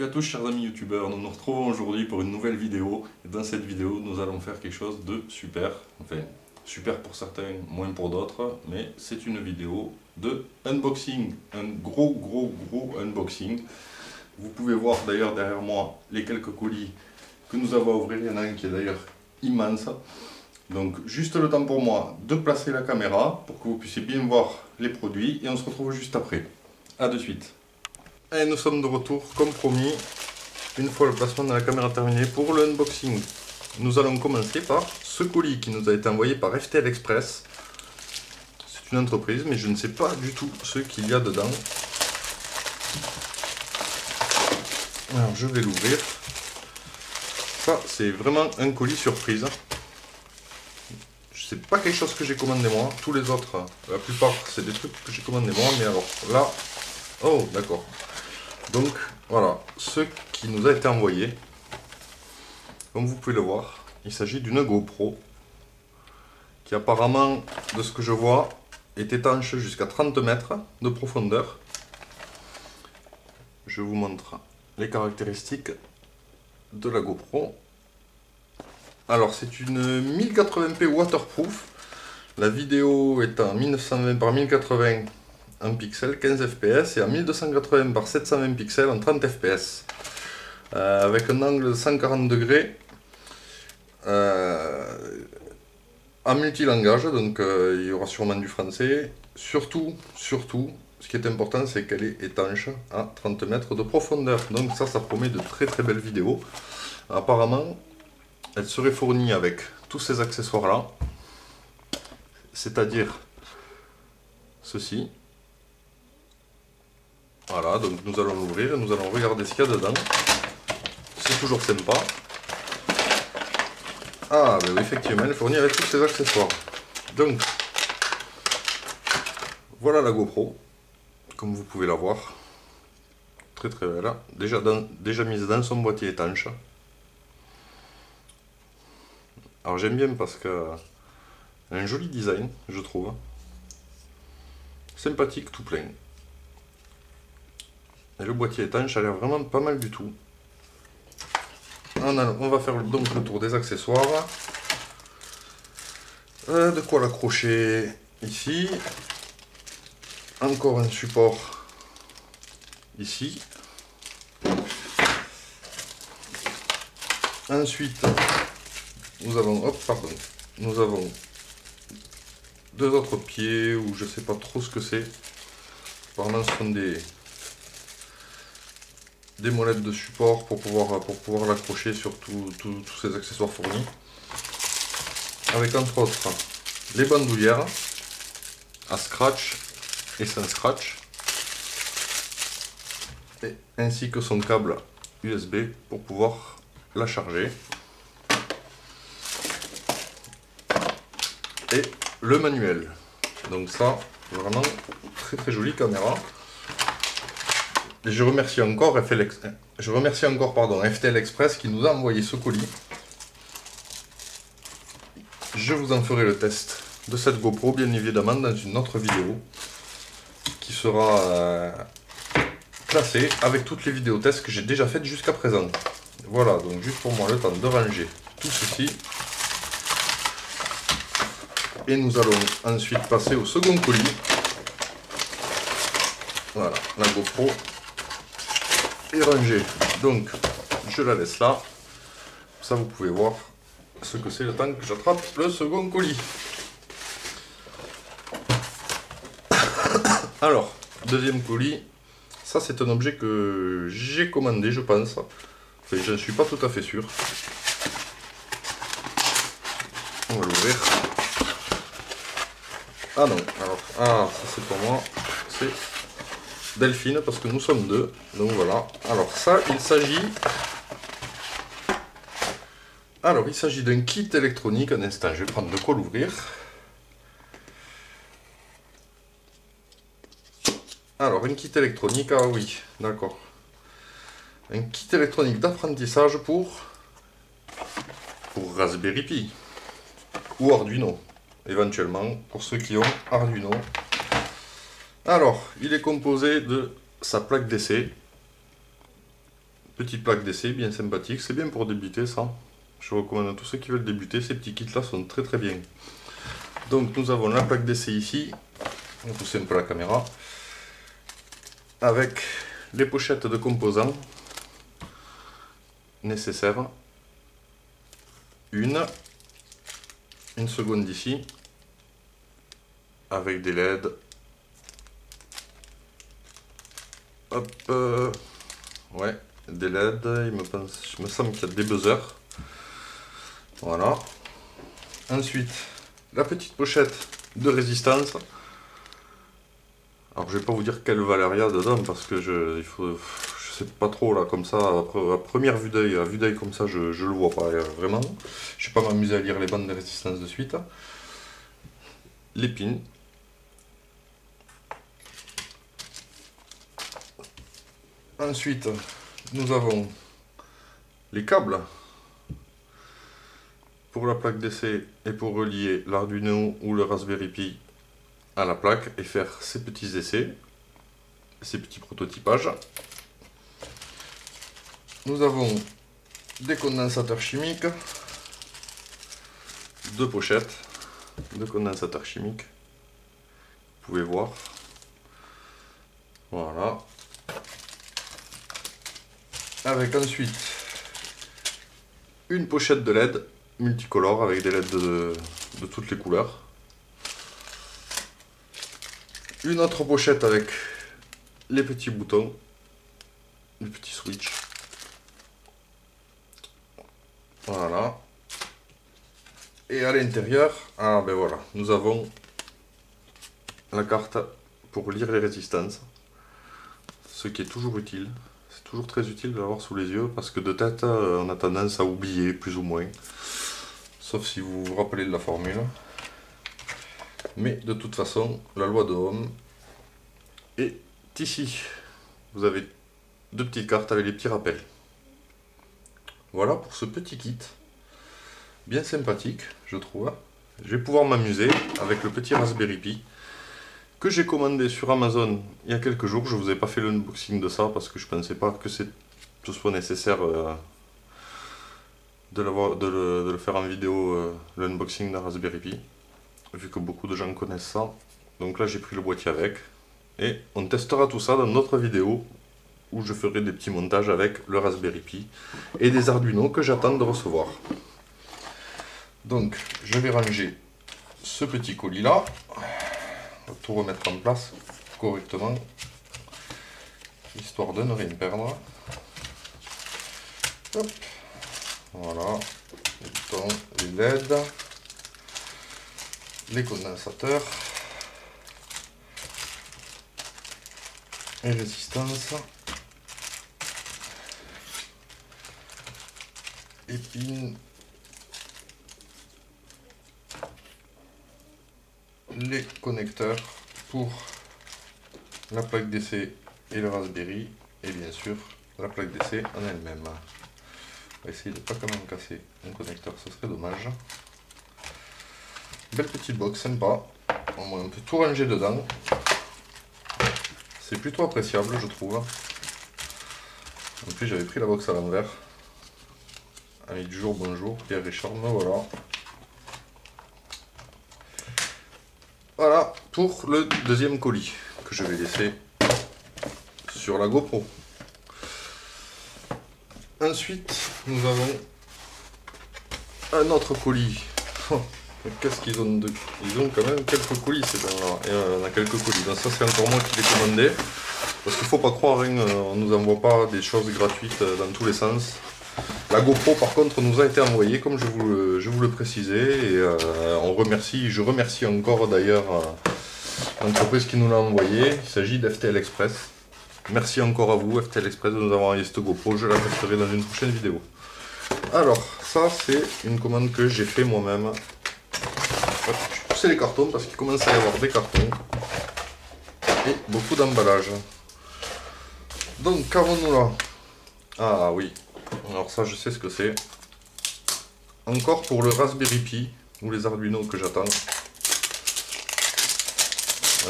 Salut à tous chers amis youtubeurs, nous nous retrouvons aujourd'hui pour une nouvelle vidéo et dans cette vidéo nous allons faire quelque chose de super, enfin super pour certains, moins pour d'autres, mais c'est une vidéo de unboxing, un gros unboxing. Vous pouvez voir d'ailleurs derrière moi les quelques colis que nous avons à ouvrir, il y en a un qui est d'ailleurs immense. Donc juste le temps pour moi de placer la caméra pour que vous puissiez bien voir les produits et on se retrouve juste après. A de suite. Et nous sommes de retour comme promis, une fois le placement de la caméra terminé pour le unboxing. Nous allons commencer par ce colis qui nous a été envoyé par FTL Express. C'est une entreprise mais je ne sais pas du tout ce qu'il y a dedans. Alors je vais l'ouvrir. Ça c'est vraiment un colis surprise. C'est pas quelque chose que j'ai commandé moi, tous les autres, la plupart c'est des trucs que j'ai commandé moi, mais alors là, oh d'accord. Donc voilà, ce qui nous a été envoyé, comme vous pouvez le voir, il s'agit d'une GoPro qui apparemment, de ce que je vois, est étanche jusqu'à 30 mètres de profondeur. Je vous montre les caractéristiques de la GoPro. Alors c'est une 1080p waterproof, la vidéo est en 1920 par 1080 en pixels, 15 fps, et en 1280 par 720 pixels en 30 fps. Avec un angle de 140 degrés, en multilangage, donc il y aura sûrement du français. Surtout, ce qui est important, c'est qu'elle est étanche à 30 mètres de profondeur. Donc ça promet de très belles vidéos. Apparemment, elle serait fournie avec tous ces accessoires là, c'est-à-dire ceci. Voilà, donc nous allons l'ouvrir et nous allons regarder ce qu'il y a dedans. C'est toujours sympa. Ah, ben oui, effectivement, elle est fournie avec tous ces accessoires. Donc, voilà la GoPro, comme vous pouvez la voir. Très belle. Déjà mise dans son boîtier étanche. Alors j'aime bien parce que un joli design, je trouve. Sympathique tout plein. Et le boîtier étanche a l'air vraiment pas mal du tout. On va faire donc le tour des accessoires. De quoi l'accrocher ici. Encore un support ici. Ensuite, nous avons deux autres pieds, ou je sais pas trop ce que c'est. Apparemment ce sont des molettes de support pour pouvoir l'accrocher sur tous ces accessoires fournis. Avec entre autres les bandoulières à scratch et sans scratch. Et ainsi que son câble USB pour pouvoir la charger. Et le manuel. Donc ça, vraiment très jolie caméra. Et je remercie encore FTL Express qui nous a envoyé ce colis. Je vous en ferai le test de cette GoPro bien évidemment dans une autre vidéo qui sera classée avec toutes les vidéos tests que j'ai déjà faites jusqu'à présent. Voilà, donc juste pour moi le temps de ranger tout ceci. Et nous allons ensuite passer au second colis. Voilà, la GoPro est rangée, donc je la laisse là. Ça vous pouvez voir ce que c'est le temps que j'attrape le second colis. Alors, deuxième colis, ça c'est un objet que j'ai commandé je pense. Enfin, je ne suis pas tout à fait sûr. On va l'ouvrir. Ah non, alors, ça c'est pour moi, c'est Delphine parce que nous sommes deux, donc voilà. Alors ça, il s'agit d'un kit électronique. Un instant, je vais prendre de quoi l'ouvrir. Alors, un kit électronique, ah oui, d'accord. Un kit électronique d'apprentissage pour Raspberry Pi ou Arduino. Éventuellement pour ceux qui ont Arduino. Alors, il est composé de sa plaque d'essai, Petite plaque d'essai bien sympathique, c'est bien pour débuter ça. Je recommande à tous ceux qui veulent débuter, ces petits kits là sont très très bien. Donc nous avons la plaque d'essai ici, on va pousser un peu la caméra, avec les pochettes de composants nécessaires. Une seconde ici, avec des LED. Hop, ouais, des LED, il me semble qu'il y a des buzzers. Voilà. Ensuite, la petite pochette de résistance. Alors je vais pas vous dire quelle valeur il y a dedans parce que je sais pas trop là comme ça, à première vue d'œil, à vue d'œil comme ça, je le vois pas vraiment. Je vais pas m'amuser à lire les bandes de résistance de suite. Les pins. Ensuite, nous avons les câbles pour la plaque d'essai et pour relier l'Arduino ou le Raspberry Pi à la plaque et faire ces petits essais, ces petits prototypages. Nous avons des condensateurs chimiques, deux pochettes de condensateurs chimiques, vous pouvez voir. Voilà. Avec ensuite une pochette de LED multicolore avec des LED de toutes les couleurs. Une autre pochette avec les petits boutons, les petits switches. Voilà. Et à l'intérieur, ah ben voilà, nous avons la carte pour lire les résistances, ce qui est toujours utile. C'est toujours très utile de l'avoir sous les yeux parce que de tête, on a tendance à oublier plus ou moins. Sauf si vous vous rappelez de la formule. Mais de toute façon, la loi de Ohm est ici. Vous avez deux petites cartes avec les petits rappels. Voilà pour ce petit kit. Bien sympathique, je trouve. Je vais pouvoir m'amuser avec le petit Raspberry Pi que j'ai commandé sur Amazon il y a quelques jours. Je ne vous ai pas fait l'unboxing de ça parce que je ne pensais pas que ce soit nécessaire de le faire en vidéo, l'unboxing d'un Raspberry Pi, vu que beaucoup de gens connaissent ça. Donc là j'ai pris le boîtier avec et on testera tout ça dans notre vidéo où je ferai des petits montages avec le Raspberry Pi et des Arduino que j'attends de recevoir. Donc je vais ranger ce petit colis là, on va tout remettre en place correctement histoire de ne rien perdre. Hop. Voilà, les boutons, les LED, les condensateurs, les résistances, les pins, les connecteurs pour la plaque d'essai et le Raspberry, et bien sûr la plaque d'essai en elle-même. On va essayer de ne pas quand même casser un connecteur, ce serait dommage. Belle petite box, sympa. On peut tout ranger dedans. C'est plutôt appréciable, je trouve. En plus, j'avais pris la box à l'envers. Ami du jour, bonjour, Pierre Richard, me voilà. Voilà pour le deuxième colis que je vais laisser sur la GoPro. Ensuite, nous avons un autre colis. Qu'est-ce qu'ils ont de... Ils ont quand même quelques colis, c'est là. Et on a quelques colis. Donc ça, c'est encore moi qui l'ai commandé. Parce qu'il ne faut pas croire, hein, on ne nous envoie pas des choses gratuites dans tous les sens. La GoPro, par contre, nous a été envoyée, comme je vous le précisais. Et je remercie encore d'ailleurs l'entreprise qui nous l'a envoyé. Il s'agit d'FTL Express. Merci encore à vous, FTL Express, de nous avoir envoyé cette GoPro. Je la testerai dans une prochaine vidéo. Alors, ça, c'est une commande que j'ai fait moi-même. Je vais pousser les cartons parce qu'il commence à y avoir des cartons. Et beaucoup d'emballage. Donc, qu'avons-nous là? Ah oui, alors ça, je sais ce que c'est. Encore pour le Raspberry Pi ou les Arduino que j'attends.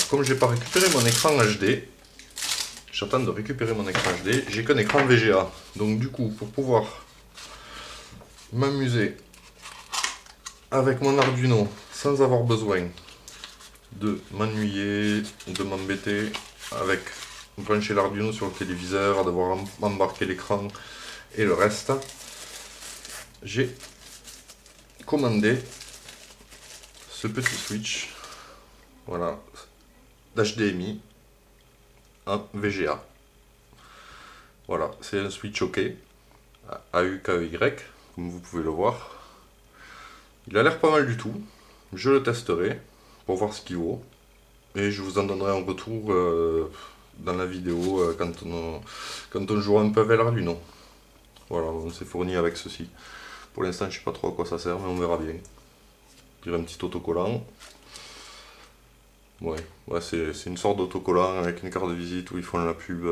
Comme j'ai pas récupéré mon écran HD, j'attends de récupérer mon écran HD. J'ai qu'un écran VGA. Donc du coup, pour pouvoir m'amuser avec mon Arduino sans avoir besoin de m'ennuyer, de m'embêter avec brancher l'Arduino sur le téléviseur, devoir embarquer l'écran et le reste, j'ai commandé ce petit switch, voilà, d'HDMI en VGA. Voilà, c'est un switch OK, AUKEY, comme vous pouvez le voir. Il a l'air pas mal du tout. Je le testerai pour voir ce qu'il vaut. Et je vous en donnerai un retour dans la vidéo quand on jouera un peu avec l'Arduino. Voilà, on s'est fourni avec ceci. Pour l'instant, je ne sais pas trop à quoi ça sert, mais on verra bien. Je dirais un petit autocollant. Ouais, c'est une sorte d'autocollant avec une carte de visite où ils font la pub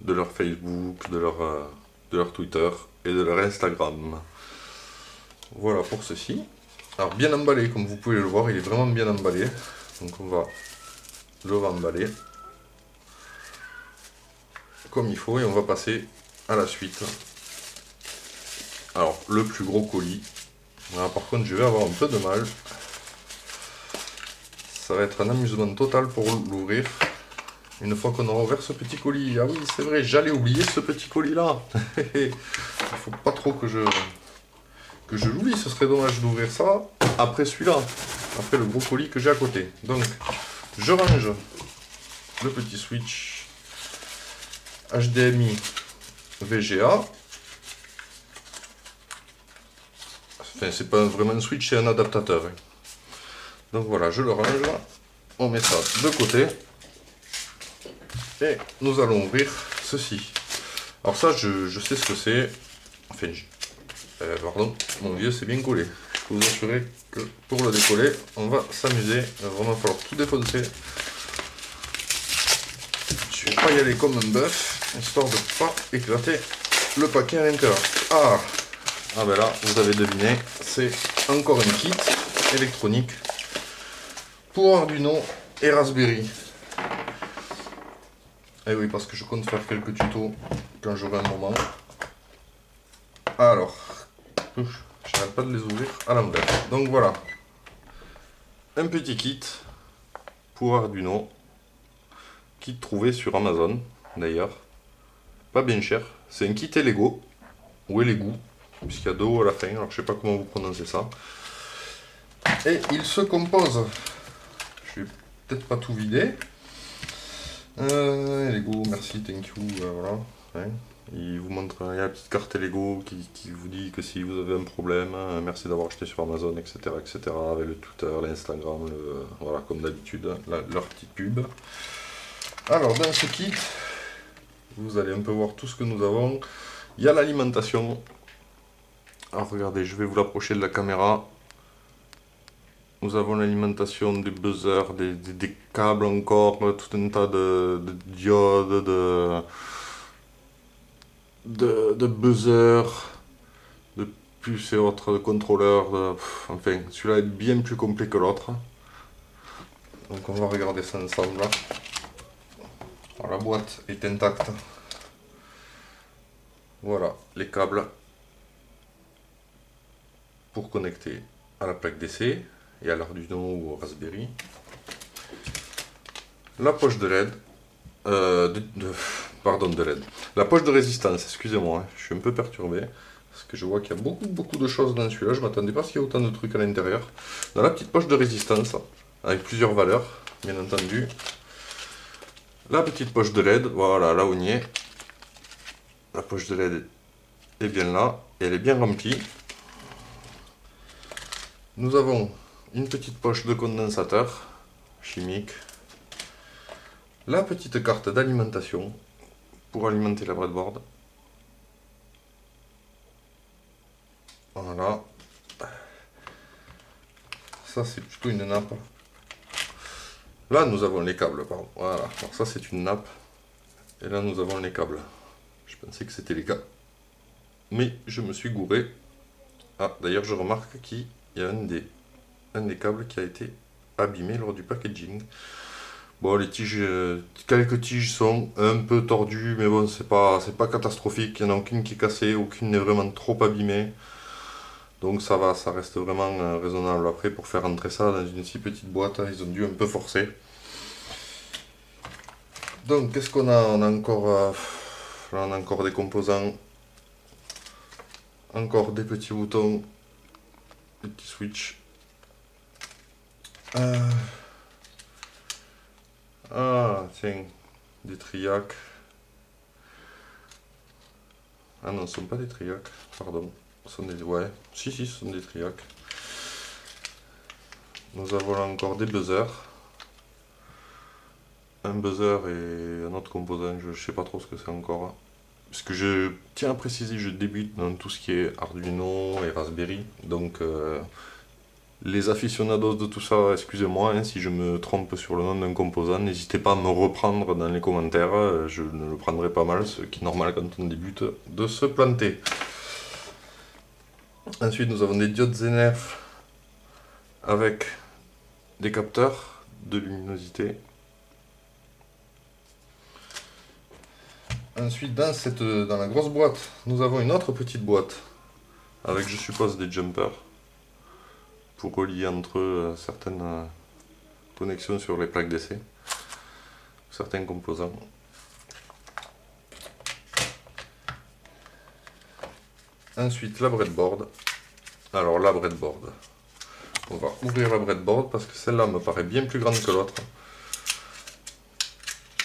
de leur Facebook, de leur Twitter et de leur Instagram. Voilà pour ceci. Alors bien emballé, comme vous pouvez le voir, il est vraiment bien emballé. Donc on va le remballer comme il faut et on va passer à la suite. Alors le plus gros colis. Alors, par contre je vais avoir un peu de mal. Ça va être un amusement total pour l'ouvrir. Une fois qu'on aura ouvert ce petit colis. Ah oui c'est vrai, j'allais oublier ce petit colis là. Il faut pas trop que je l'oublie, ce serait dommage d'ouvrir ça après celui-là, après le gros colis que j'ai à côté. Donc, je range le petit switch HDMI VGA. Enfin, c'est pas vraiment un switch, c'est un adaptateur. Donc voilà, je le range, on met ça de côté. Et nous allons ouvrir ceci. Alors ça, je sais ce que c'est. Enfin, pardon, mon vieux, c'est bien collé. Je peux vous assurer que pour le décoller, on va s'amuser. Il va vraiment falloir tout défoncer. Je vais pas y aller comme un bœuf, histoire de ne pas éclater le paquet à l'intérieur. Ah ben là, vous avez deviné, c'est encore un kit électronique pour Arduino et Raspberry. Et oui, parce que je compte faire quelques tutos quand j'aurai un moment. Alors, j'arrête pas de les ouvrir à l'envers. Donc voilà, un petit kit pour Arduino, kit trouvé sur Amazon d'ailleurs, pas bien cher. C'est un kit Lego, ou Lego, puisqu'il y a deux O à la fin, alors je sais pas comment vous prononcez ça. Et il se compose, je vais peut-être pas tout vider. Lego, merci, thank you, voilà. Hein. Il vous montre, il y a la petite carte Lego qui vous dit que si vous avez un problème, merci d'avoir acheté sur Amazon, etc., etc., avec le Twitter, l'Instagram, voilà, comme d'habitude, leur petite pub. Alors, dans ce kit, vous allez un peu voir tout ce que nous avons. Il y a l'alimentation. Alors, regardez, je vais vous l'approcher de la caméra. Nous avons l'alimentation des buzzers, des câbles encore, tout un tas de diodes, de buzzers, de puces et autres, de contrôleurs, enfin celui-là est bien plus complet que l'autre. Donc on va regarder ça ensemble. Alors, la boîte est intacte. Voilà les câbles pour connecter à la plaque d'essai et à l'Arduino ou au Raspberry. La poche de LED. Pardon, de LED. La poche de résistance, excusez-moi, je suis un peu perturbé. Parce que je vois qu'il y a beaucoup de choses dans celui-là. Je ne m'attendais pas à ce qu'il y ait autant de trucs à l'intérieur. Dans la petite poche de résistance, avec plusieurs valeurs, bien entendu. La petite poche de LED, voilà, là où on y est. La poche de LED est bien là, et elle est bien remplie. Nous avons une petite poche de condensateur chimique. La petite carte d'alimentation pour alimenter la breadboard. Voilà. Ça c'est plutôt une nappe. Là nous avons les câbles, pardon. Voilà. Alors ça c'est une nappe. Et là nous avons les câbles. Je pensais que c'était les câbles. Mais je me suis gouré. Ah, d'ailleurs je remarque qu'il y a un des câbles qui a été abîmé lors du packaging. Bon, les tiges, quelques tiges sont un peu tordues, mais bon, c'est pas catastrophique. Il n'y en a aucune qui est cassée, aucune n'est vraiment trop abîmée. Donc ça va, ça reste vraiment raisonnable. Après, pour faire entrer ça dans une si petite boîte, ils ont dû un peu forcer. Donc, qu'est-ce qu'on a? On a encore, là, on a encore des composants, encore des petits boutons, des petits switches. Ah, tiens, des triacs. Ah non, ce ne sont pas des triacs, pardon. Ce sont des... Ouais, si, ce sont des triacs. Nous avons là encore des buzzers. Un buzzer et un autre composant, je ne sais pas trop ce que c'est encore. Parce que je tiens à préciser, je débute dans tout ce qui est Arduino et Raspberry. Donc les aficionados de tout ça, excusez-moi hein, si je me trompe sur le nom d'un composant. N'hésitez pas à me reprendre dans les commentaires, je ne le prendrai pas mal, ce qui est normal quand on débute de se planter. Ensuite nous avons des diodes Zener avec des capteurs de luminosité. Ensuite, dans la grosse boîte, nous avons une autre petite boîte avec, je suppose, des jumpers pour relier entre eux certaines connexions sur les plaques d'essai, certains composants. Ensuite, la breadboard. Alors, la breadboard. On va ouvrir la breadboard parce que celle-là me paraît bien plus grande que l'autre.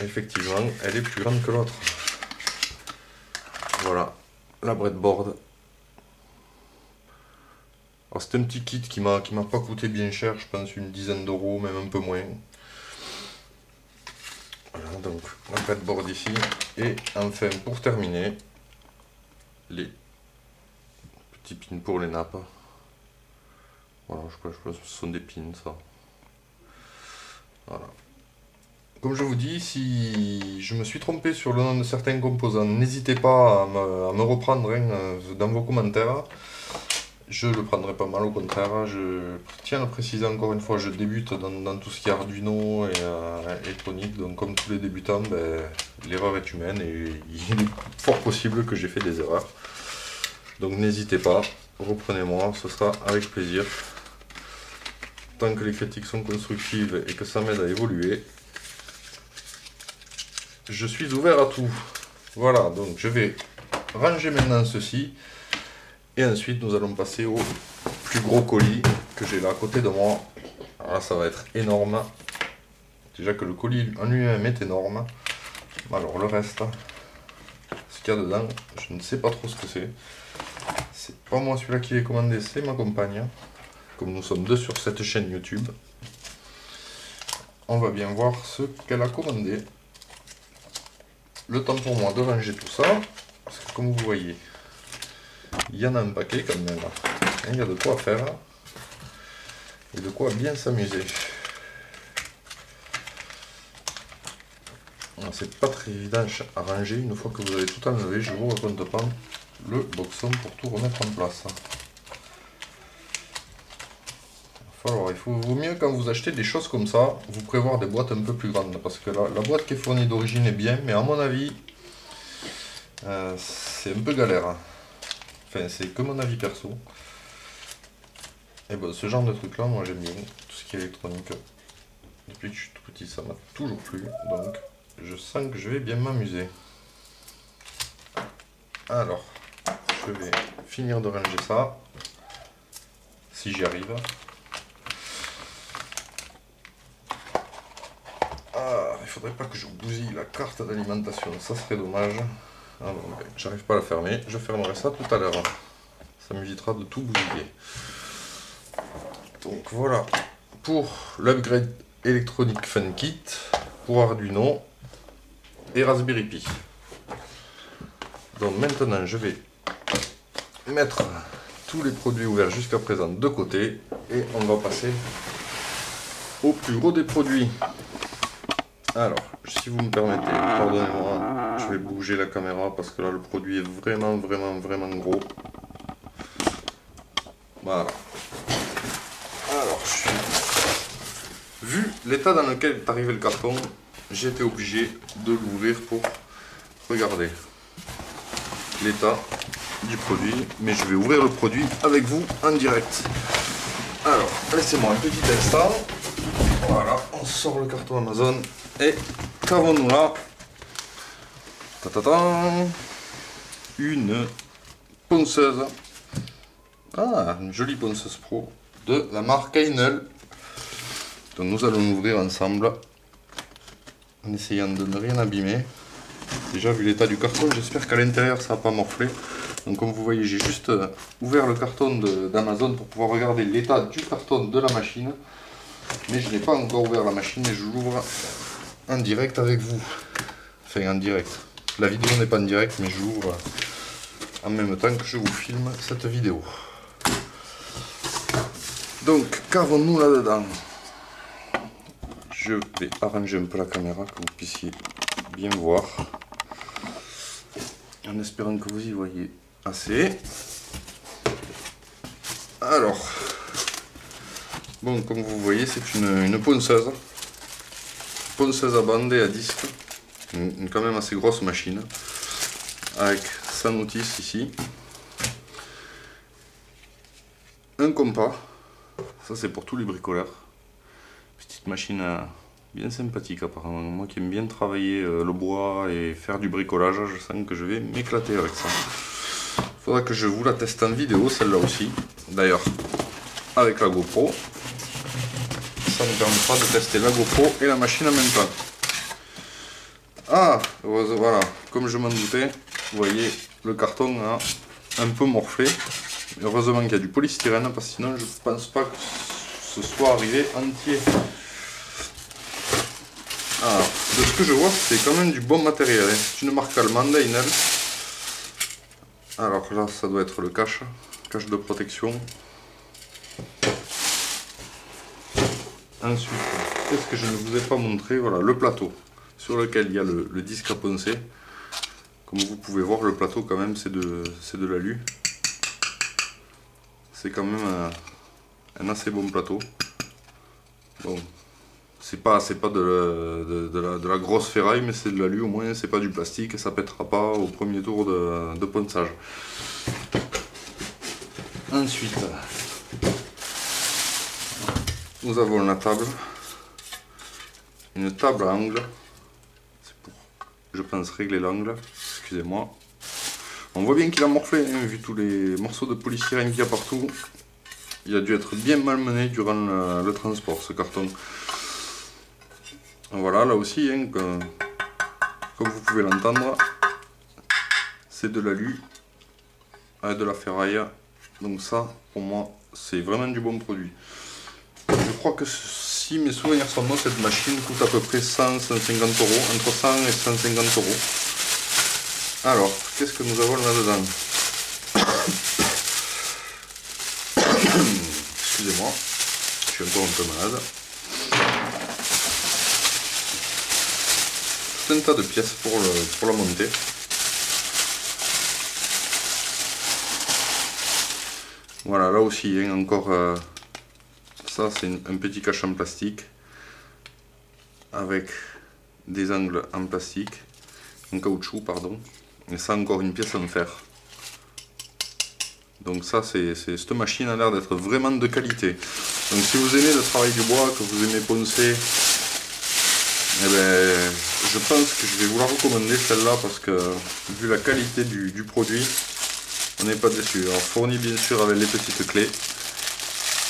Effectivement, elle est plus grande que l'autre. Voilà, la breadboard. Alors c'est un petit kit qui m'a pas coûté bien cher, je pense une dizaine d'euros, même un peu moins. Voilà, donc la breadboard ici. Et enfin, pour terminer, les petits pins pour les nappes. Voilà, je pense que ce sont des pins, ça. Voilà. Comme je vous dis, si je me suis trompé sur le nom de certains composants, n'hésitez pas à me reprendre hein, dans vos commentaires. Je le prendrai pas mal, au contraire. Je tiens à préciser encore une fois, je débute dans tout ce qui est Arduino et électronique. Donc comme tous les débutants, ben, l'erreur est humaine et il est fort possible que j'ai fait des erreurs. Donc n'hésitez pas, reprenez-moi, ce sera avec plaisir. Tant que les critiques sont constructives et que ça m'aide à évoluer, je suis ouvert à tout. Voilà, donc je vais ranger maintenant ceci. Et ensuite, nous allons passer au plus gros colis que j'ai là à côté de moi. Alors là, ça va être énorme. Déjà que le colis en lui-même est énorme. Alors le reste, ce qu'il y a dedans, je ne sais pas trop ce que c'est. C'est pas moi celui-là qui l'ai commandé, c'est ma compagne. Comme nous sommes deux sur cette chaîne YouTube, on va bien voir ce qu'elle a commandé. Le temps pour moi de ranger tout ça, parce que comme vous voyez, il y en a un paquet quand même. Il y a de quoi faire et de quoi bien s'amuser. C'est pas très évident à ranger. Une fois que vous avez tout enlevé, je vous raconte pas le boxon pour tout remettre en place. Il vaut mieux quand vous achetez des choses comme ça, vous prévoir des boîtes un peu plus grandes. Parce que la boîte qui est fournie d'origine est bien, mais à mon avis, c'est un peu galère. Enfin, c'est que mon avis perso. Et bon, ce genre de truc là, moi j'aime bien. Tout ce qui est électronique. Depuis que je suis tout petit, ça m'a toujours plu. Donc, je sens que je vais bien m'amuser. Alors, je vais finir de ranger ça. Si j'y arrive. Ah, il faudrait pas que je bousille la carte d'alimentation, ça serait dommage. Ah bon, ben, j'arrive pas à la fermer, je fermerai ça tout à l'heure. Ça m'évitera de tout bousiller. Donc voilà, pour l'upgrade Electronic Fun Kit, pour Arduino et Raspberry Pi. Donc maintenant je vais mettre tous les produits ouverts jusqu'à présent de côté et on va passer au plus gros des produits. Alors, si vous me permettez, pardonnez-moi, je vais bouger la caméra parce que là le produit est vraiment gros. Voilà. Alors, Vu l'état dans lequel est arrivé le carton, j'ai été obligé de l'ouvrir pour regarder l'état du produit. Mais je vais ouvrir le produit avec vous en direct. Alors, laissez-moi un petit instant. Voilà, on sort le carton Amazon. Et qu'avons-nous là? Ta-ta-ta. Une ponceuse. Ah, une jolie ponceuse pro de la marque Heinel. Donc nous allons l'ouvrir ensemble en essayant de ne rien abîmer. Déjà vu l'état du carton, j'espère qu'à l'intérieur ça n'a pas morflé. Donc comme vous voyez, j'ai juste ouvert le carton d'Amazon pour pouvoir regarder l'état du carton de la machine. Mais je n'ai pas encore ouvert la machine et je l'ouvre en direct avec vous. Enfin en direct. La vidéo n'est pas en direct, mais je l'ouvre en même temps que je vous filme cette vidéo. Donc qu'avons-nous là-dedans? Je vais arranger un peu la caméra que vous puissiez bien voir. En espérant que vous y voyez assez. Alors, bon, comme vous voyez, c'est une ponceuse. Ponceuse à bande et à disque. Une quand même assez grosse machine. Avec sa notice ici. Un compas. Ça c'est pour tous les bricoleurs. Petite machine bien sympathique apparemment. Moi qui aime bien travailler le bois et faire du bricolage, je sens que je vais m'éclater avec ça. Il faudra que je vous la teste en vidéo, celle-là aussi. D'ailleurs, avec la GoPro. Ça nous permettra de tester la GoPro et la machine en même temps. Ah, voilà, comme je m'en doutais, vous voyez, le carton a un peu morflé. Heureusement qu'il y a du polystyrène, parce que sinon je ne pense pas que ce soit arrivé entier. Alors, de ce que je vois, c'est quand même du bon matériel. C'est une marque allemande, Heinel. Alors là, ça doit être le cache de protection. Ensuite, qu'est-ce que je ne vous ai pas montré? Voilà, le plateau sur lequel il y a le disque à poncer. Comme vous pouvez voir, le plateau quand même, c'est de l'alu. C'est quand même un assez bon plateau. Bon, c'est pas de la grosse ferraille, mais c'est de l'alu, au moins c'est pas du plastique et ça pètera pas au premier tour de ponçage. Ensuite, nous avons la table. Une table à angle. C'est pour, je pense, régler l'angle. Excusez-moi. On voit bien qu'il a morflé, hein, vu tous les morceaux de polystyrène qu'il y a partout. Il a dû être bien malmené durant le transport, ce carton. Voilà, là aussi, hein, comme vous pouvez l'entendre, c'est de l'alu avec de la ferraille. Donc ça, pour moi, c'est vraiment du bon produit. Je crois que si mes souvenirs sont bons, cette machine coûte à peu près 100-150 euros, entre 100 et 150 euros. Alors, qu'est-ce que nous avons là-dedans? Excusez-moi, je suis encore un peu malade. Tout un tas de pièces pour la monter. Voilà, là aussi, hein, encore, ça c'est un petit cache en plastique avec des angles en plastique, en caoutchouc, pardon. Et ça, encore une pièce en fer. Donc ça, cette machine a l'air d'être vraiment de qualité. Donc si vous aimez le travail du bois, que vous aimez poncer, eh ben, je pense que je vais vous la recommander celle-là, parce que vu la qualité du produit, on n'est pas déçu. Alors fourni bien sûr avec les petites clés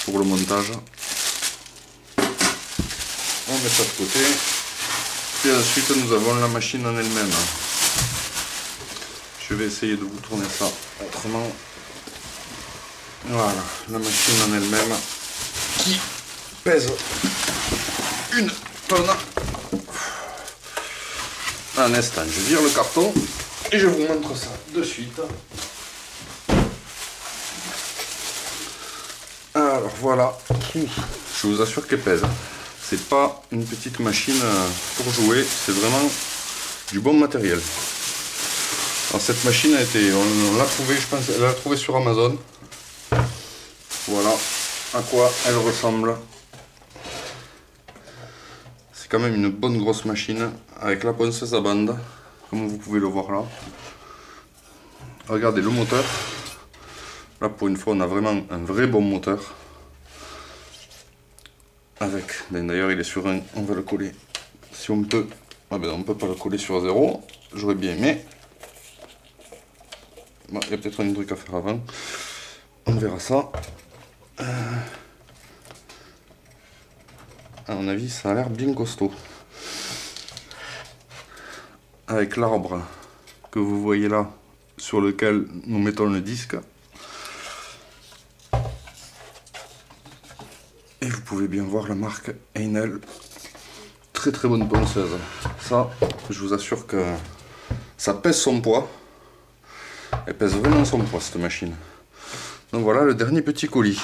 pour le montage. On met ça de côté. Et ensuite nous avons la machine en elle-même. Je vais essayer de vous tourner ça autrement. Voilà, la machine en elle-même qui pèse 1 tonne. Un instant, je vire le carton et je vous montre ça de suite. Alors voilà, je vous assure qu'elle pèse. C'est pas une petite machine pour jouer, c'est vraiment du bon matériel. Alors cette machine a été, on l'a trouvée, je pense, elle l'a trouvée sur Amazon. Voilà à quoi elle ressemble. quand même une bonne grosse machine avec la ponceuse à bande, comme vous pouvez le voir là. Regardez le moteur. Là pour une fois on a vraiment un vrai bon moteur. Avec, d'ailleurs il est sur un, on va le coller si on peut. Ah ben on peut pas le coller sur 0, j'aurais bien aimé. Bon, il y a peut-être un truc à faire avant. On verra ça. À mon avis, ça a l'air bien costaud. Avec l'arbre que vous voyez là, sur lequel nous mettons le disque. Et vous pouvez bien voir la marque Heinel. Très très bonne ponceuse. Ça, je vous assure que ça pèse son poids. Elle pèse vraiment son poids cette machine. Donc voilà le dernier petit colis.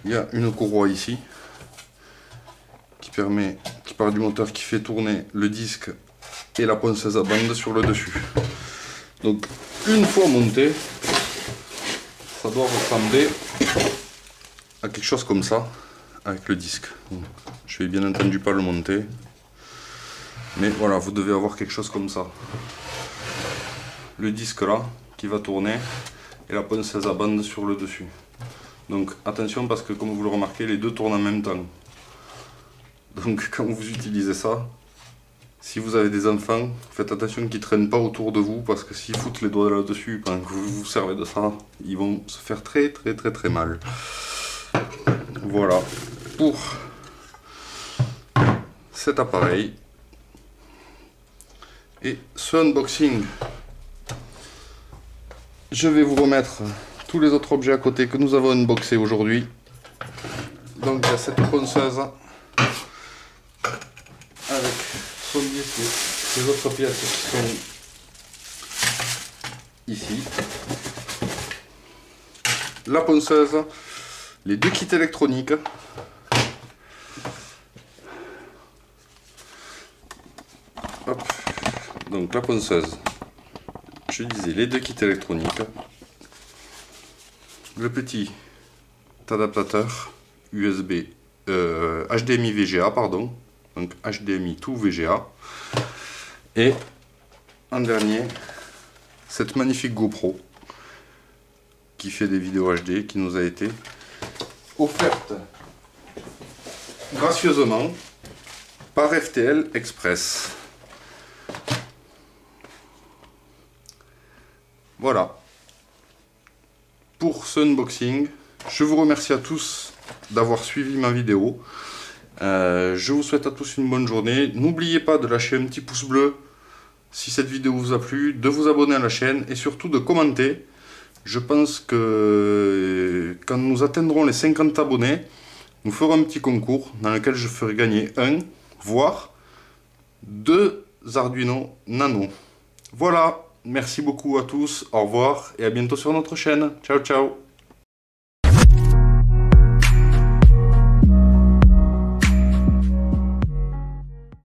Il y a une courroie ici qui part du moteur, qui fait tourner le disque et la ponceuse à bande sur le dessus. Donc une fois monté, ça doit ressembler à quelque chose comme ça avec le disque. Je vais bien entendu pas le monter, mais voilà, vous devez avoir quelque chose comme ça. Le disque là qui va tourner et la ponceuse à bande sur le dessus. Donc attention parce que comme vous le remarquez, les deux tournent en même temps. Donc quand vous utilisez ça, si vous avez des enfants, faites attention qu'ils ne traînent pas autour de vous, parce que s'ils foutent les doigts là-dessus pendant que vous vous servez de ça, ils vont se faire très mal. Voilà pour cet appareil. Et ce unboxing, je vais vous remettre tous les autres objets à côté que nous avons unboxés aujourd'hui. Donc il y a cette ponceuse avec son disque et ces autres pièces qui sont ici. La ponceuse, les deux kits électroniques. Hop. Donc la ponceuse, je disais les deux kits électroniques. Le petit adaptateur USB, HDMI VGA, pardon. Donc HDMI to VGA. Et en dernier, cette magnifique GoPro qui fait des vidéos HD, qui nous a été offerte gracieusement par FTL Express. Voilà pour ce unboxing. Je vous remercie à tous d'avoir suivi ma vidéo. Je vous souhaite à tous une bonne journée. N'oubliez pas de lâcher un petit pouce bleu si cette vidéo vous a plu, de vous abonner à la chaîne et surtout de commenter. Je pense que quand nous atteindrons les 50 abonnés, nous ferons un petit concours dans lequel je ferai gagner un, voire 2 Arduino Nano. Voilà, merci beaucoup à tous, au revoir et à bientôt sur notre chaîne. Ciao ciao.